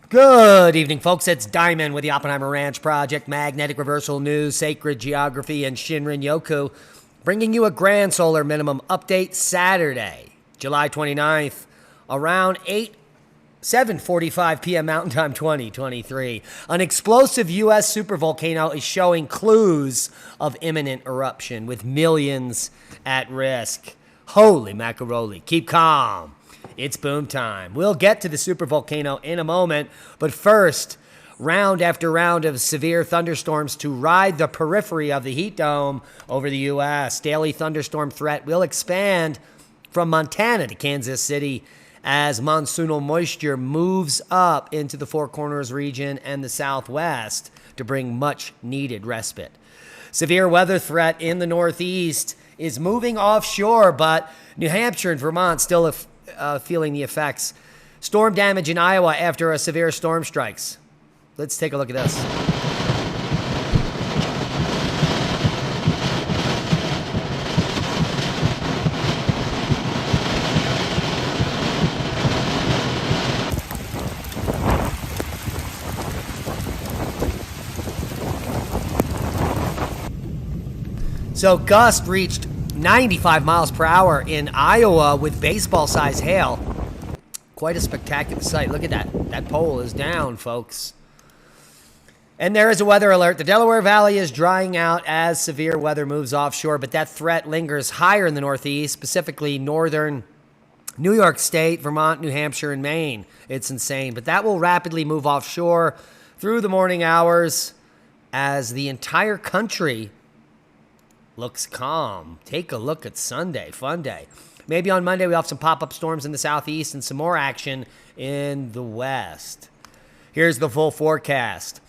Good evening, folks. It's Diamond with the Oppenheimer Ranch Project, Magnetic Reversal News, Sacred Geography, and Shinrin Yoku, bringing you a grand solar minimum update Saturday, July 29th, around 7:45 p.m. Mountain Time 2023. An explosive U.S. supervolcano is showing clues of imminent eruption with millions at risk. Holy macaroni. Keep calm. It's boom time. We'll get to the supervolcano in a moment, but first, round after round of severe thunderstorms to ride the periphery of the heat dome over the U.S. Daily thunderstorm threat will expand from Montana to Kansas City as monsoonal moisture moves up into the Four Corners region and the Southwest to bring much needed respite. Severe weather threat in the Northeast is moving offshore, but New Hampshire and Vermont still feeling the effects. Storm damage in Iowa after a severe storm strikes. Let's take a look at this. So gusts reached 95 miles per hour in Iowa with baseball-sized hail. Quite a spectacular sight. Look at that. That pole is down, folks. And there is a weather alert. The Delaware Valley is drying out as severe weather moves offshore, but that threat lingers higher in the Northeast, specifically northern New York State, Vermont, New Hampshire, and Maine. It's insane. But that will rapidly move offshore through the morning hours as the entire country looks calm. Take a look at Sunday. Fun day. Maybe on Monday we'll have some pop-up storms in the southeast and some more action in the west. Here's the full forecast.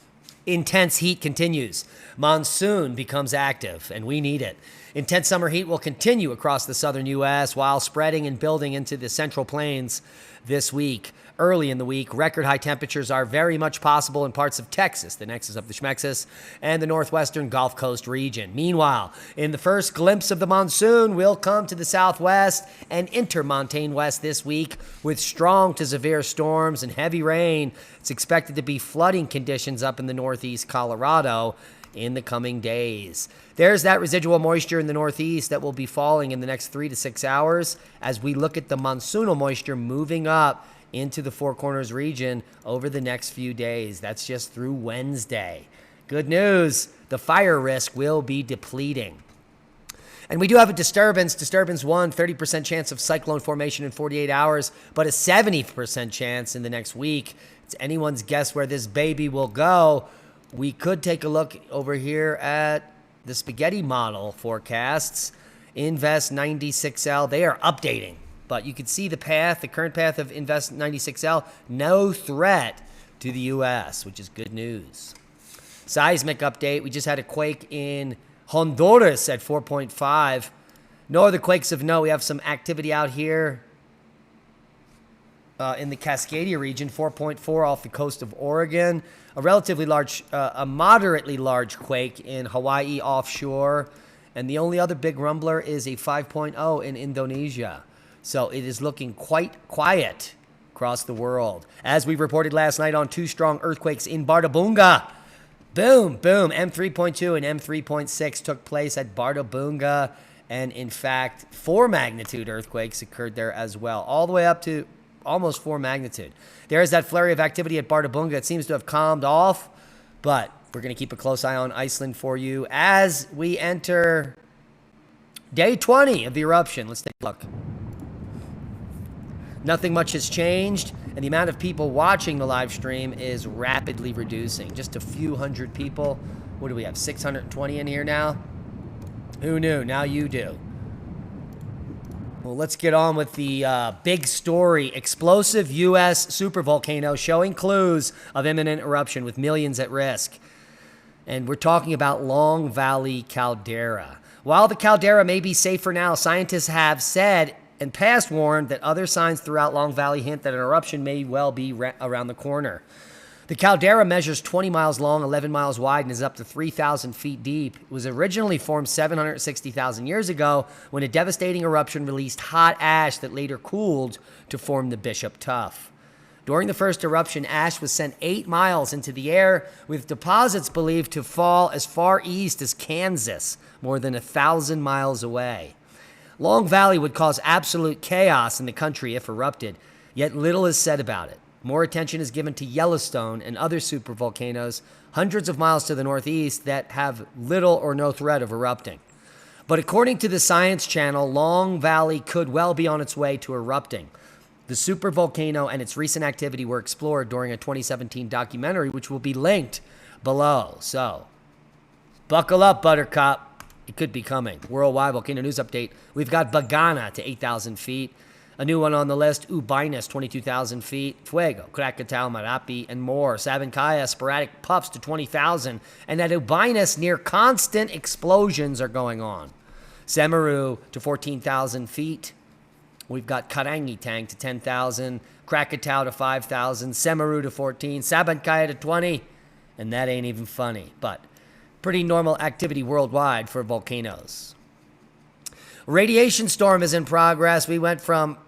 Intense heat continues. Monsoon becomes active, and we need it. Intense summer heat will continue across the southern U.S. while spreading and building into the central plains this week. Early in the week, record high temperatures are very much possible in parts of Texas, the nexus of the Schmexis, and the northwestern Gulf Coast region. Meanwhile, in the first glimpse of the monsoon, we'll come to the southwest and intermontane west this week with strong to severe storms and heavy rain. It's expected to be flooding conditions up in the northeast Colorado in the coming days. There's that residual moisture in the northeast that will be falling in the next 3 to 6 hours as we look at the monsoonal moisture moving up into the Four Corners region over the next few days. That's just through Wednesday. Good news, the fire risk will be depleting. And we do have a disturbance. Disturbance 1, 30% chance of cyclone formation in 48 hours, but a 70% chance in the next week. It's anyone's guess where this baby will go. We could take a look over here at the spaghetti model forecasts. Invest 96L, they are updating. But you can see the path, the current path of Invest 96L, no threat to the U.S., which is good news. Seismic update. We just had a quake in Honduras at 4.5. No other quakes of note. We have some activity out here in the Cascadia region, 4.4 off the coast of Oregon. A relatively large, a moderately large quake in Hawaii offshore. And the only other big rumbler is a 5.0 in Indonesia. So it is looking quite quiet across the world. As we reported last night on 2 strong earthquakes in Bartabunga. Boom, boom. M3.2 and M3.6 took place at Bartabunga. And in fact, 4 magnitude earthquakes occurred there as well, all the way up to almost 4 magnitude. There is that flurry of activity at Bartabunga. It seems to have calmed off, but we're going to keep a close eye on Iceland for you as we enter day 20 of the eruption. Let's take a look. Nothing much has changed, and the amount of people watching the live stream is rapidly reducing. Just a few hundred people. What do we have, 620 in here now? Who knew? Now you do. Well, let's get on with the big story. Explosive U.S. supervolcano showing clues of imminent eruption with millions at risk. And we're talking about Long Valley caldera. While the caldera may be safe for now, scientists have said and past warned that other signs throughout Long Valley hint that an eruption may well be around the corner. The caldera measures 20 miles long, 11 miles wide, and is up to 3,000 feet deep. It was originally formed 760,000 years ago when a devastating eruption released hot ash that later cooled to form the Bishop Tuff. During the first eruption, ash was sent 8 miles into the air, with deposits believed to fall as far east as Kansas, more than 1,000 miles away. Long Valley would cause absolute chaos in the country if erupted, yet little is said about it. More attention is given to Yellowstone and other supervolcanoes hundreds of miles to the northeast that have little or no threat of erupting. But according to the Science Channel, Long Valley could well be on its way to erupting. The supervolcano and its recent activity were explored during a 2017 documentary, which will be linked below. So, buckle up, Buttercup. It could be coming. Worldwide Volcano News Update. We've got Bagana to 8,000 feet. A new one on the list, Ubinus, 22,000 feet. Fuego, Krakatau, Marapi, and more. Sabancaya, sporadic puffs to 20,000. And at Ubinus, near constant explosions are going on. Semeru to 14,000 feet. We've got Karangi Tank to 10,000. Krakatau to 5,000. Semeru to 14. Sabancaya to 20. And that ain't even funny. But pretty normal activity worldwide for volcanoes. Radiation storm is in progress. We went from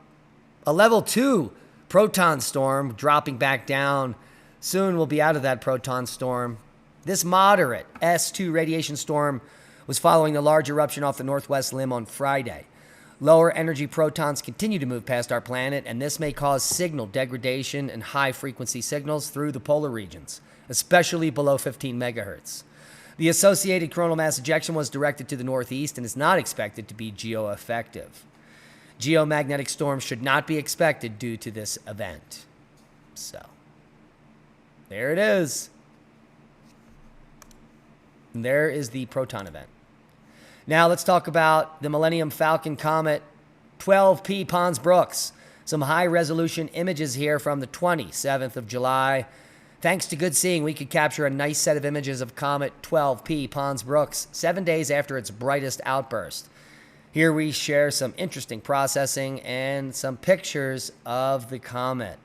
a level 2 proton storm dropping back down. Soon we'll be out of that proton storm. This moderate S2 radiation storm was following the large eruption off the northwest limb on Friday. Lower energy protons continue to move past our planet, and this may cause signal degradation and high frequency signals through the polar regions, especially below 15 megahertz. The associated coronal mass ejection was directed to the northeast and is not expected to be geoeffective. Geomagnetic storms should not be expected due to this event. So, there it is. And there is the proton event. Now let's talk about the Millennium Falcon Comet 12P Pons Brooks. Some high-resolution images here from the 27th of July. Thanks to good seeing, we could capture a nice set of images of Comet 12P Pons Brooks 7 days after its brightest outburst. Here we share some interesting processing and some pictures of the comet.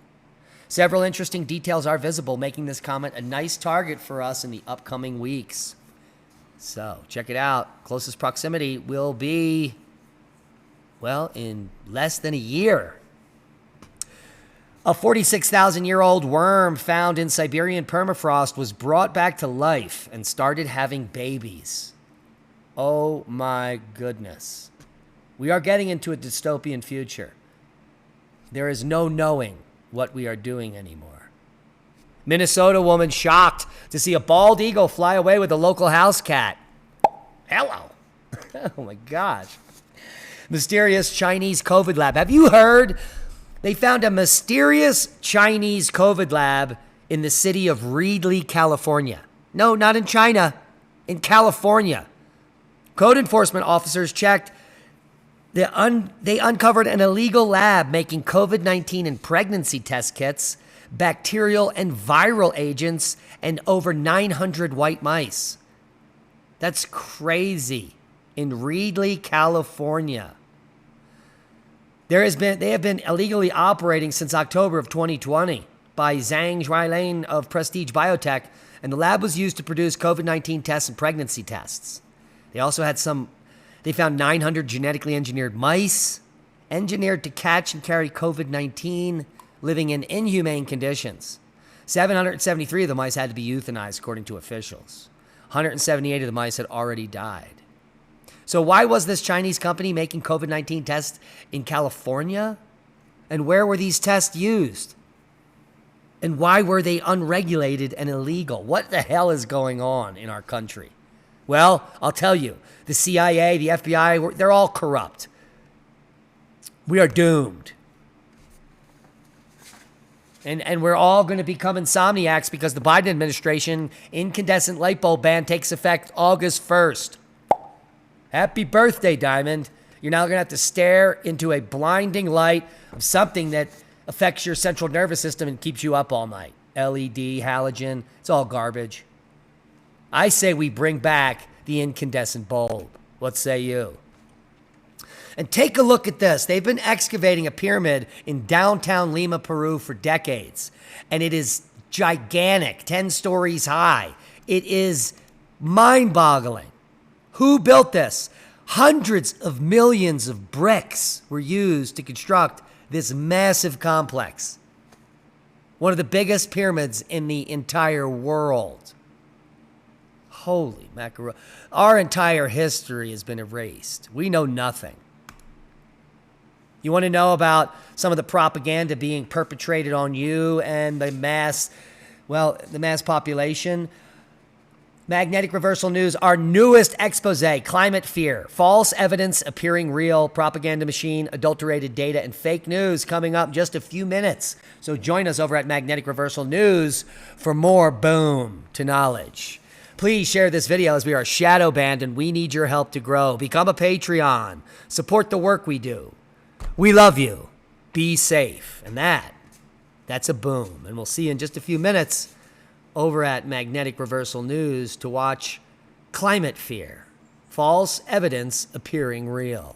Several interesting details are visible, making this comet a nice target for us in the upcoming weeks. So, check it out. Closest proximity will be, well, in less than a year. A 46,000-year-old worm found in Siberian permafrost was brought back to life and started having babies. Oh my goodness. We are getting into a dystopian future. There is no knowing what we are doing anymore. Minnesota woman shocked to see a bald eagle fly away with a local house cat. Hello. Oh my gosh. Mysterious Chinese COVID lab. Have you heard? They found a mysterious Chinese COVID lab in the city of Reedley, California. No, not in China, in California. Code enforcement officers checked. They uncovered an illegal lab making COVID-19 and pregnancy test kits, bacterial and viral agents, and over 900 white mice. That's crazy. In Reedley, California. They have been illegally operating since October of 2020 by Zhang Zhuilin of Prestige Biotech, and the lab was used to produce COVID-19 tests and pregnancy tests. They found 900 genetically engineered mice, engineered to catch and carry COVID-19, living in inhumane conditions. 773 of the mice had to be euthanized, according to officials. 178 of the mice had already died. So why was this Chinese company making COVID-19 tests in California? And where were these tests used? And why were they unregulated and illegal? What the hell is going on in our country? Well, I'll tell you, the CIA, the FBI, they're all corrupt. We are doomed. And we're all going to become insomniacs because the Biden administration incandescent light bulb ban takes effect August 1st. Happy birthday, Diamond. You're now going to have to stare into a blinding light of something that affects your central nervous system and keeps you up all night. LED, halogen, it's all garbage. I say we bring back the incandescent bulb. What say you? And take a look at this. They've been excavating a pyramid in downtown Lima, Peru for decades. And it is gigantic, 10 stories high. It is mind-boggling. Who built this? Hundreds of millions of bricks were used to construct this massive complex. One of the biggest pyramids in the entire world. Holy mackerel. Our entire history has been erased. We know nothing. You want to know about some of the propaganda being perpetrated on you and the mass population? Magnetic Reversal News, our newest expose, climate fear, false evidence appearing real, propaganda machine, adulterated data, and fake news coming up in just a few minutes. So join us over at Magnetic Reversal News for more boom to knowledge. Please share this video as we are shadow banned and we need your help to grow. Become a Patreon. Support the work we do. We love you. Be safe. And that's a boom. And we'll see you in just a few minutes over at Magnetic Reversal News to watch Climate Fear, false evidence appearing real.